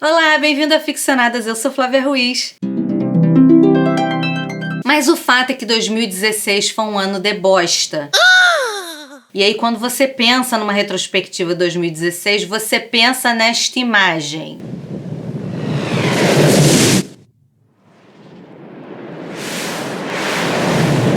Olá, bem-vindo a Ficcionadas, eu sou Flávia Ruiz. Mas o fato é que 2016 foi um ano de bosta. E aí quando você pensa numa retrospectiva de 2016, você pensa nesta imagem.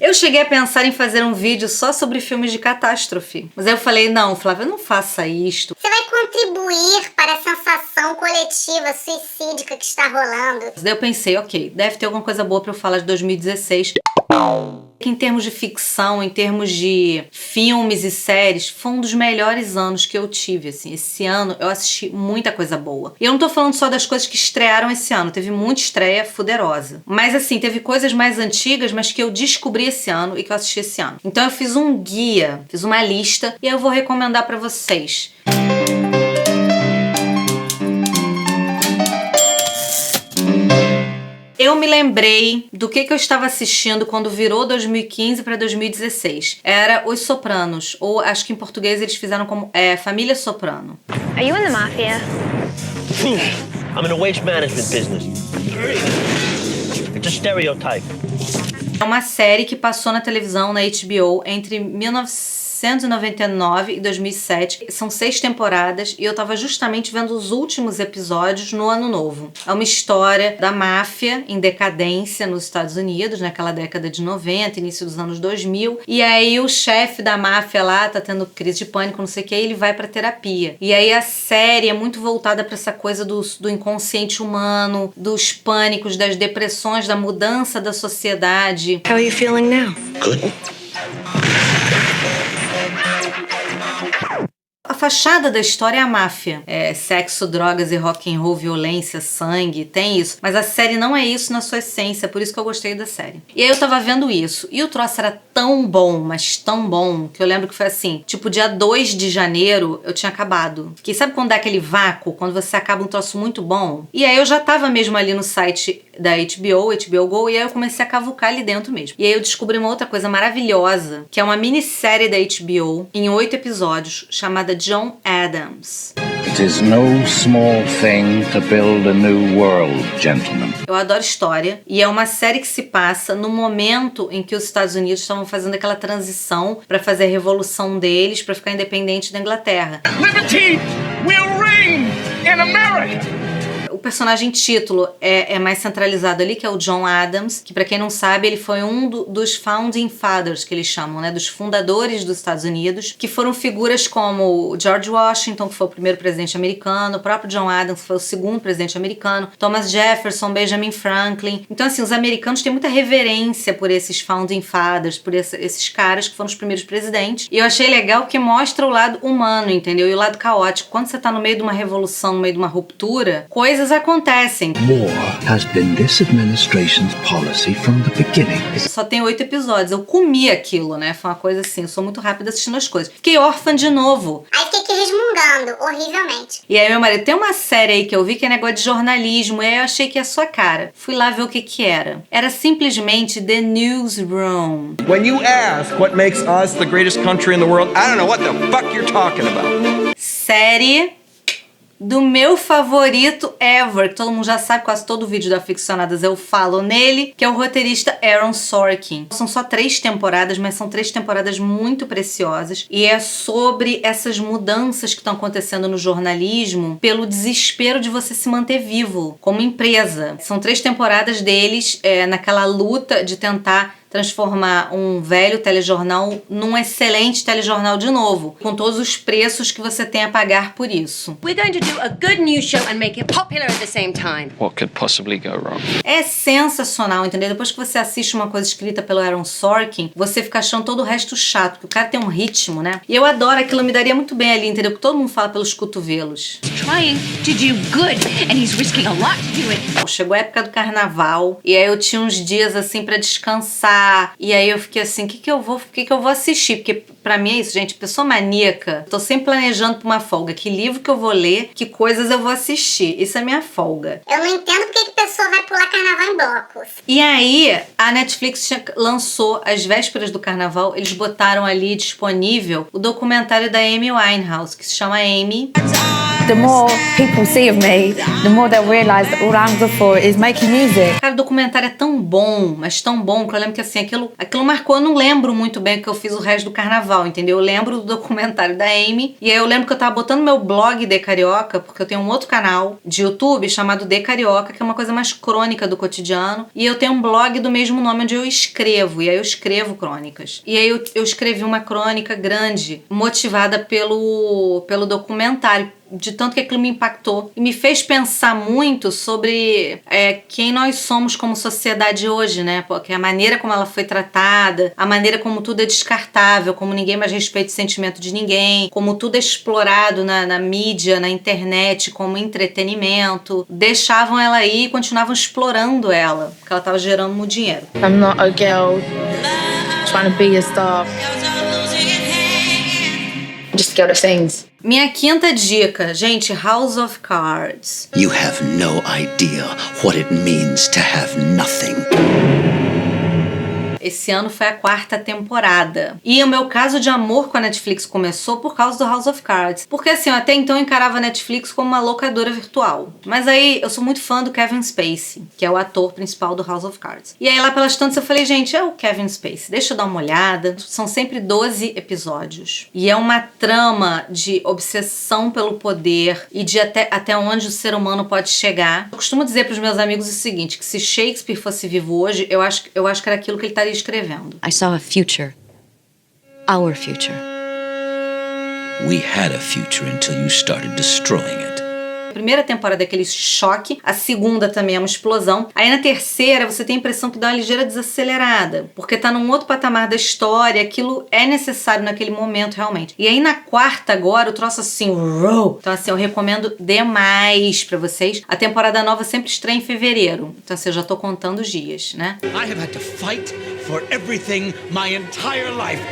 Eu cheguei a pensar em fazer um vídeo só sobre filmes de catástrofe. Mas aí eu falei, não, Flávia, não faça isto. Você vai contribuir para a sensação coletiva suicídica que está rolando. Daí eu pensei, ok, deve ter alguma coisa boa pra eu falar de 2016. Em termos de ficção, em termos de filmes e séries, foi um dos melhores anos que eu tive, assim. Esse ano eu assisti muita coisa boa. E eu não tô falando só das coisas que estrearam esse ano, teve muita estreia fuderosa. Mas assim, teve coisas mais antigas, mas que eu descobri esse ano e que eu assisti esse ano. Então eu fiz um guia, fiz uma lista e eu vou recomendar pra vocês. Eu me lembrei do que eu estava assistindo quando virou 2015 para 2016. Era Os Sopranos, ou acho que em português eles fizeram como Família Soprano. Are you in the mafia? I'm in the waste management business. It's a stereotype. É uma série que passou na televisão, na HBO, entre 1999 e 2007. São 6 temporadas e eu tava justamente vendo os últimos episódios no ano novo. É uma história da máfia em decadência nos Estados Unidos, naquela década de 90, início dos anos 2000. E aí o chefe da máfia lá tá tendo crise de pânico, não sei o que, e ele vai pra terapia. E aí a série é muito voltada pra essa coisa do inconsciente humano, dos pânicos, das depressões, da mudança da sociedade. How are you feeling now? Good. A fachada da história é a máfia. É sexo, drogas e rock and roll, violência, sangue, tem isso. Mas a série não é isso na sua essência, por isso que eu gostei da série. E aí eu tava vendo isso, e o troço era tão bom, mas tão bom, que eu lembro que foi assim, tipo dia 2 de janeiro eu tinha acabado. Que sabe quando dá aquele vácuo, quando você acaba um troço muito bom? E aí eu já tava mesmo ali no site da HBO Go, e aí eu comecei a cavucar ali dentro mesmo. E aí eu descobri uma outra coisa maravilhosa, que é uma minissérie da HBO, em 8 episódios, chamada John Adams. It is no small thing to build a new world, gentlemen. Eu adoro história, e é uma série que se passa no momento em que os Estados Unidos estavam fazendo aquela transição para fazer a revolução deles, para ficar independente da Inglaterra. Liberty will reign in America! O personagem título é mais centralizado ali, que é o John Adams, que pra quem não sabe, ele foi um dos Founding Fathers, que eles chamam, né, dos fundadores dos Estados Unidos, que foram figuras como George Washington, que foi o primeiro presidente americano, o próprio John Adams, que foi o segundo presidente americano, Thomas Jefferson, Benjamin Franklin. Então, assim, os americanos têm muita reverência por esses Founding Fathers, por esses caras que foram os primeiros presidentes. E eu achei legal que mostra o lado humano, entendeu? E o lado caótico. Quando você tá no meio de uma revolução, no meio de uma ruptura, coisas acontecem. War has been this administration's policy from the beginning. Só tem 8 episódios. Eu comi aquilo, né? Foi uma coisa assim, eu sou muito rápida assistindo as coisas. Fiquei órfã de novo. Aí fiquei aqui resmungando, horrivelmente. E aí meu marido, tem uma série aí que eu vi que é negócio de jornalismo, e aí eu achei que é a sua cara. Fui lá ver o que era. Era simplesmente The Newsroom. When you ask what makes us the greatest country in the world, I don't know what the fuck you're talking about. Série do meu favorito ever, que todo mundo já sabe, quase todo vídeo da Ficcionadas eu falo nele, que é o roteirista Aaron Sorkin. São só 3 temporadas, mas são 3 temporadas muito preciosas, e é sobre essas mudanças que estão acontecendo no jornalismo pelo desespero de você se manter vivo como empresa. São 3 temporadas deles naquela luta de tentar transformar um velho telejornal num excelente telejornal de novo, com todos os preços que você tem a pagar por isso. We're going to do a good news show and make it popular at the same time. What could possibly go wrong? É sensacional, entendeu? Depois que você assiste uma coisa escrita pelo Aaron Sorkin, você fica achando todo o resto chato, porque o cara tem um ritmo, né? E eu adoro aquilo, me daria muito bem ali, entendeu? Porque todo mundo fala pelos cotovelos. Trying to do good and he's risking a lot to do it. Chegou a época do carnaval, e aí eu tinha uns dias assim pra descansar. E aí eu fiquei assim, o que eu vou assistir? Porque pra mim é isso, gente, pessoa maníaca. Tô sempre planejando pra uma folga. Que livro que eu vou ler, que coisas eu vou assistir. Isso é minha folga. Eu não entendo porque que a pessoa vai pular carnaval em blocos. E aí, a Netflix lançou, às vésperas do carnaval, eles botaram ali disponível o documentário da Amy Winehouse, que se chama Amy. the more people see of me, the more they'll realise that all I'm good for is making music. Cara, o documentário é tão bom, mas tão bom, que eu lembro que assim, aquilo marcou. Eu não lembro muito bem o que eu fiz o resto do carnaval, entendeu? Eu lembro do documentário da Amy, e aí eu lembro que eu tava botando meu blog de Carioca, porque eu tenho um outro canal de YouTube chamado De Carioca, que é uma coisa mais crônica do cotidiano, e eu tenho um blog do mesmo nome onde eu escrevo, e aí eu escrevo crônicas. E aí eu escrevi uma crônica grande, motivada pelo documentário, de tanto que aquilo me impactou e me fez pensar muito sobre quem nós somos como sociedade hoje, né? Porque a maneira como ela foi tratada, a maneira como tudo é descartável, como ninguém mais respeita o sentimento de ninguém, como tudo é explorado na mídia, na internet, como entretenimento, deixavam ela aí e continuavam explorando ela, porque ela estava gerando muito dinheiro. I'm not a girl trying to be a star. I'm just a girl that sings. Minha quinta dica, gente, House of Cards. You have no idea what it means to have nothing. Esse ano foi a 4ª temporada. E o meu caso de amor com a Netflix começou por causa do House of Cards. Porque assim, eu até então encarava a Netflix como uma locadora virtual. Mas aí, eu sou muito fã do Kevin Spacey, que é o ator principal do House of Cards. E aí lá pelas tantas eu falei, gente, é o Kevin Spacey, deixa eu dar uma olhada. São sempre 12 episódios. E é uma trama de obsessão pelo poder e de até onde o ser humano pode chegar. Eu costumo dizer pros meus amigos o seguinte, que se Shakespeare fosse vivo hoje, eu acho que era aquilo que ele estaria escrevendo. I saw a future. Our future. We had a future until you started destroying it. A primeira temporada é aquele choque, a segunda também é uma explosão. Aí na terceira você tem a impressão que dá uma ligeira desacelerada, porque tá num outro patamar da história, aquilo é necessário naquele momento realmente. E aí na quarta agora, o troço assim, uou! Então assim, eu recomendo demais pra vocês. A temporada nova sempre estreia em fevereiro, então assim, eu já tô contando os dias, né? I have had to fight for everything my entire life.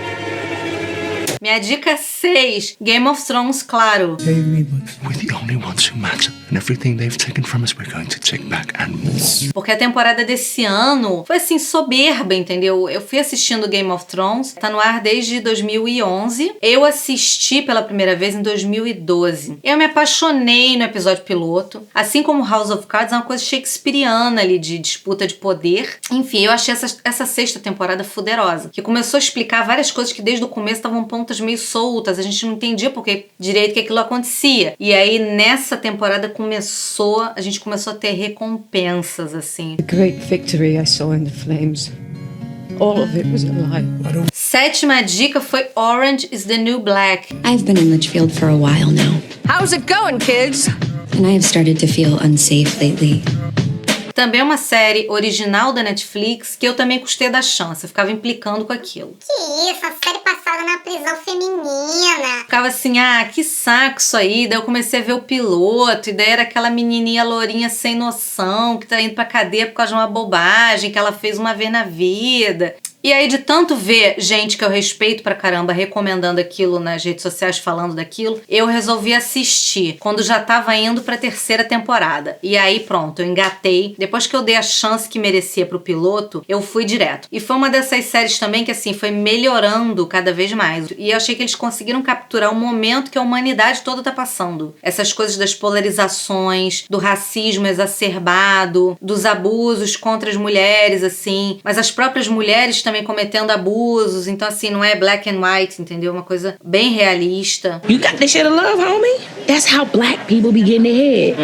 Minha dica 6, Game of Thrones, claro. We're the only ones who matter, and everything they've taken from us, we're going to take back and more. Porque a temporada desse ano foi assim, soberba, entendeu? Eu fui assistindo Game of Thrones, tá no ar desde 2011. Eu assisti pela primeira vez em 2012. Eu me apaixonei no episódio piloto. Assim como House of Cards, é uma coisa shakespeariana ali, de disputa de poder. Enfim, eu achei essa 6ª temporada fuderosa, que começou a explicar várias coisas que desde o começo estavam pontas meio soltas, a gente não entendia porque direito que aquilo acontecia. E aí nessa temporada a gente começou a ter recompensas, assim. The great victory I saw in the flames. All of it was a lie. 7ª dica foi Orange is the New Black. I've been in Litchfield for a while now. How's it going, kids? And I have started to feel unsafe lately. Também é uma série original da Netflix que eu também custei dar chance, eu ficava implicando com aquilo. Que isso, a série passada na prisão feminina. Ficava assim, que saco isso aí. Daí eu comecei a ver o piloto, e daí era aquela menininha lourinha sem noção, que tá indo pra cadeia por causa de uma bobagem que ela fez uma vez na vida. E aí, de tanto ver gente que eu respeito pra caramba recomendando aquilo nas redes sociais, falando daquilo, eu resolvi assistir quando já tava indo pra 3ª temporada. E aí, pronto, eu engatei. Depois que eu dei a chance que merecia pro piloto, eu fui direto. E foi uma dessas séries também que, assim, foi melhorando cada vez mais. E eu achei que eles conseguiram capturar o momento que a humanidade toda tá passando. Essas coisas das polarizações, do racismo exacerbado, dos abusos contra as mulheres, assim. Mas as próprias mulheres também cometendo abusos, então assim, não é black and white, entendeu? Uma coisa bem realista. You got this shit of love, homie? That's how black people be getting ahead.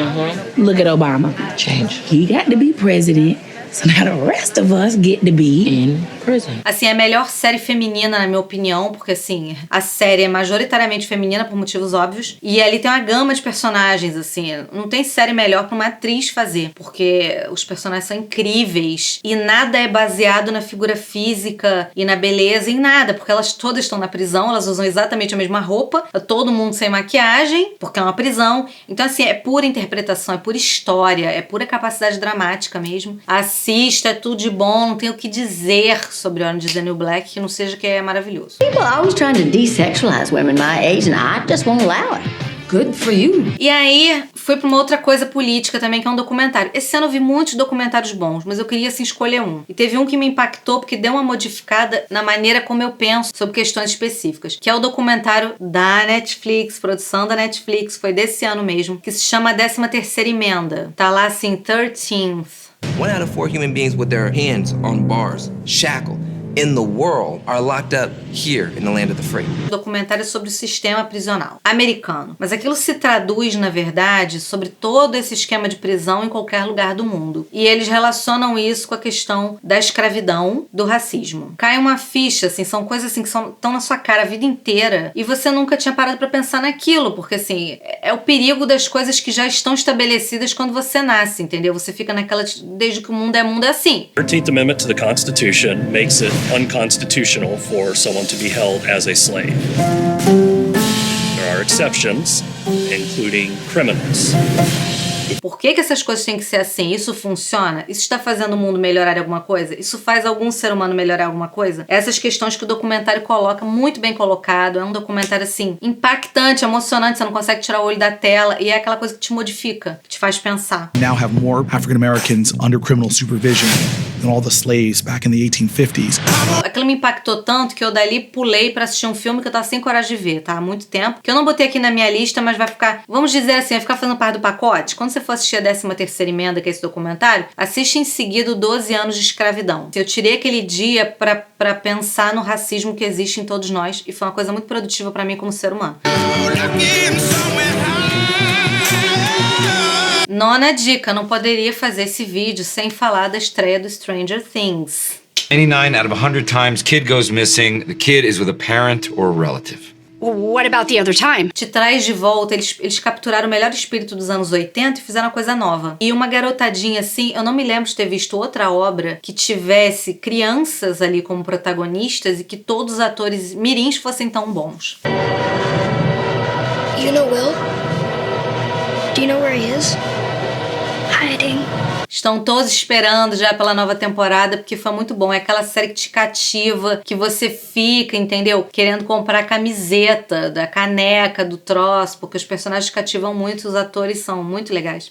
Look at Obama. Change. He got to be president, so now the rest of us get to be in prison. Assim, é a melhor série feminina, na minha opinião, porque assim, a série é majoritariamente feminina por motivos óbvios, e ali tem uma gama de personagens, assim, não tem série melhor pra uma atriz fazer, porque os personagens são incríveis, e nada é baseado na figura física e na beleza, em nada, porque elas todas estão na prisão, elas usam exatamente a mesma roupa, todo mundo sem maquiagem, porque é uma prisão, então assim, é pura interpretação, é pura história, é pura capacidade dramática mesmo. Assista, é tudo de bom, não tenho o que dizer sobre Orange is the New Black, que não seja que é maravilhoso. People are always trying to desexualize women my age, and I just won't allow it. Good for you. E aí, fui pra uma outra coisa política também, que é um documentário. Esse ano eu vi muitos documentários bons, mas eu queria, assim, escolher um. E teve um que me impactou, porque deu uma modificada na maneira como eu penso sobre questões específicas, que é o documentário da Netflix, produção da Netflix, foi desse ano mesmo, que se chama 13ª Emenda. Tá lá, assim, 13th. 1 out of 4 human beings with their hands on bars, shackled, in the world are locked up here in the land of the free. Documentário sobre o sistema prisional americano. Mas aquilo se traduz, na verdade, sobre todo esse esquema de prisão em qualquer lugar do mundo. E eles relacionam isso com a questão da escravidão, do racismo. Cai uma ficha, assim, são coisas assim que estão na sua cara a vida inteira e você nunca tinha parado pra pensar naquilo, porque assim, é o perigo das coisas que já estão estabelecidas quando você nasce, entendeu? Você fica naquela, desde que o mundo é assim. 13th Amendment to the Constitution makes it unconstitutional for someone to be held as a slave. There are exceptions, including criminals. Por que essas coisas têm que ser assim? Isso funciona? Isso está fazendo o mundo melhorar em alguma coisa? Isso faz algum ser humano melhorar em alguma coisa? Essas questões que o documentário coloca, muito bem colocado. É um documentário, assim, impactante, emocionante. Você não consegue tirar o olho da tela. E é aquela coisa que te modifica, que te faz pensar. Now have more African Americans under criminal supervision than all the slaves back in the 1850s. Aquilo me impactou tanto que eu dali pulei pra assistir um filme que eu tava sem coragem de ver, tá? Há muito tempo. Que eu não botei aqui na minha lista, mas vai ficar, vamos dizer assim, vai ficar fazendo parte do pacote. Quando você for assistir a 13ª Emenda, que é esse documentário, assiste em seguida o 12 anos de escravidão. Eu tirei aquele dia pra pensar no racismo que existe em todos nós e foi uma coisa muito produtiva pra mim como ser humano. Nona dica, não poderia fazer esse vídeo sem falar da estreia do Stranger Things. 99 out of 100 times kid goes missing, the kid is with a parent or a relative. What about the other time? Te traz de volta, eles capturaram o melhor espírito dos anos 80 e fizeram uma coisa nova. E uma garotadinha assim, eu não me lembro de ter visto outra obra que tivesse crianças ali como protagonistas e que todos os atores mirins fossem tão bons. You know Will? Do you know where he is? Hiding. Estão todos esperando já pela nova temporada, porque foi muito bom. É aquela série que te cativa, que você fica, entendeu? Querendo comprar a camiseta, da caneca, do troço, porque os personagens cativam muito, os atores são muito legais.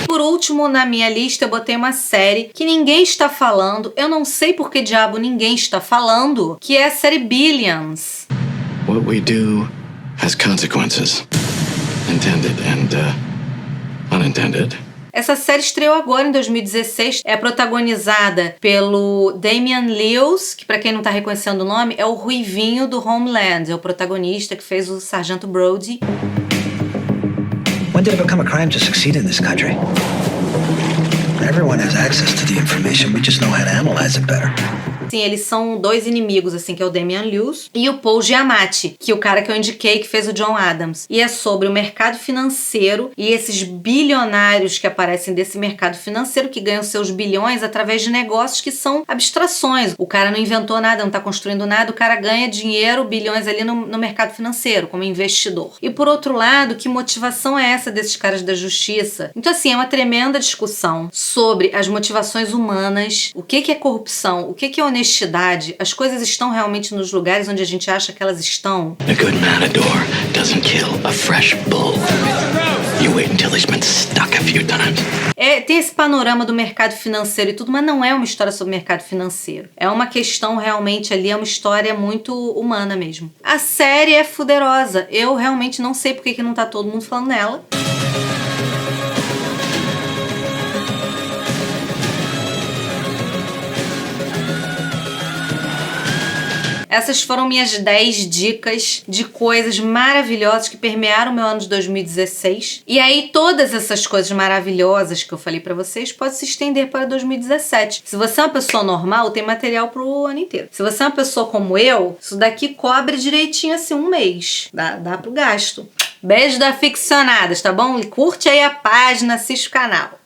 Por último, na minha lista, eu botei uma série que ninguém está falando, eu não sei por que diabo ninguém está falando, que é a série Billions. What we do has consequences, intended and unintended. Essa série estreou agora em 2016, é protagonizada pelo Damian Lewis, que pra quem não tá reconhecendo o nome, é o ruivinho do Homeland, é o protagonista que fez o Sargento Brody. When did it become a crime to succeed in this country? Everyone has access to the information, we just know how to analyze it better. Sim, eles são dois inimigos, assim, que é o Damian Lewis e o Paul Giamatti, que é o cara que eu indiquei, que fez o John Adams. E é sobre o mercado financeiro e esses bilionários que aparecem desse mercado financeiro, que ganham seus bilhões através de negócios que são abstrações. O cara não inventou nada, não tá construindo nada, o cara ganha dinheiro, bilhões ali no mercado financeiro, como investidor. E por outro lado, que motivação é essa desses caras da justiça? Então, assim, é uma tremenda discussão sobre as motivações humanas, o que é corrupção, o que é honestidade, as coisas estão realmente nos lugares onde a gente acha que elas estão. A good matador doesn't kill a fresh bull. You wait until he's been stuck a few times. Tem esse panorama do mercado financeiro e tudo, mas não é uma história sobre mercado financeiro. É uma questão realmente ali, é uma história muito humana mesmo. A série é fuderosa. Eu realmente não sei por que não tá todo mundo falando nela. Essas foram minhas 10 dicas de coisas maravilhosas que permearam o meu ano de 2016. E aí todas essas coisas maravilhosas que eu falei pra vocês podem se estender para 2017. Se você é uma pessoa normal, tem material pro ano inteiro. Se você é uma pessoa como eu, isso daqui cobre direitinho assim um mês. Dá pro gasto. Beijo da Ficcionadas, tá bom? Curte aí a página, assiste o canal.